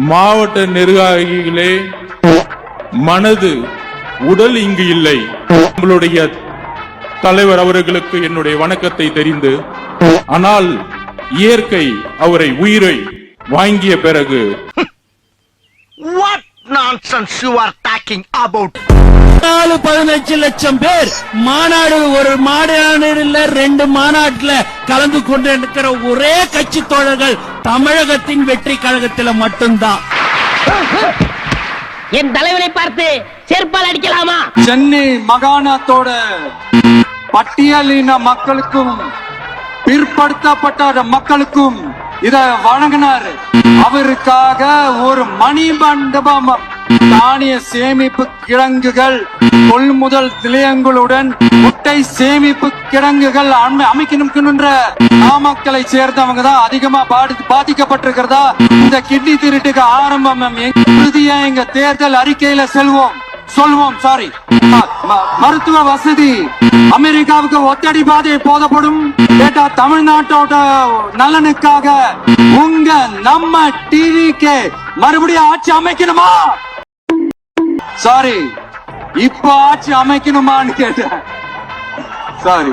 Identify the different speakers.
Speaker 1: மாவட்ட நிர்வாகிகளே, மனது உடல் இங்கு இல்லை. நம்மளுடைய தலைவர் அவர்களுக்கு என்னுடைய வணக்கத்தை தெரிந்து, ஆனால் இயற்கை அவரை உயிரை வாங்கிய பிறகு
Speaker 2: What nonsense you are talking about?
Speaker 3: 15 லட்சம் பேர் மாநாடு, ஒரு மாநாடுல 2 மாநாட்டுல கலந்து கொண்டிருக்கிற ஒரே கட்சி தோழர்கள் தமிழகத்தின் வெற்றி கழகத்தில் மட்டும்தான்.
Speaker 4: என் தலைவனை பார்த்து செருப்பால் அடிக்கலாமா?
Speaker 5: சென்னை மாகாணத்தோட பட்டியலின மக்களுக்கும் பிற்படுத்தப்பட்ட மக்களுக்கும் இத வழங்கினார். அவருக்காக ஒரு மணிமண்டபம், தானிய சேமிப்பு கிடங்குகள், கொள்முதல் நிலையங்களுடன் முட்டை சேமிப்பு கிடங்குகள் அமைக்கணும்ன்ற நாமக்கலை சேர்ந்தவங்க தான் அதிகமா பாதிக்கப்பட்டிருக்கிறதா இந்த கிட்னி திருட்டுக்கு ஆரம்பம். உறுதியா எங்க தேர்தல் அறிக்கையில சொல்வோம். சாரி, மருத்துவ வசதி அமெரிக்காவுக்கு ஒத்தடி பாதை போதப்படும். கேட்டா தமிழ்நாட்டோட நலனுக்காக நம்ம டிவிக்கு மறுபடியும் ஆட்சி அமைக்கணுமா? சாரி, இப்ப ஆட்சி அமைக்கணுமான்னு கேட்டேன். சாரி.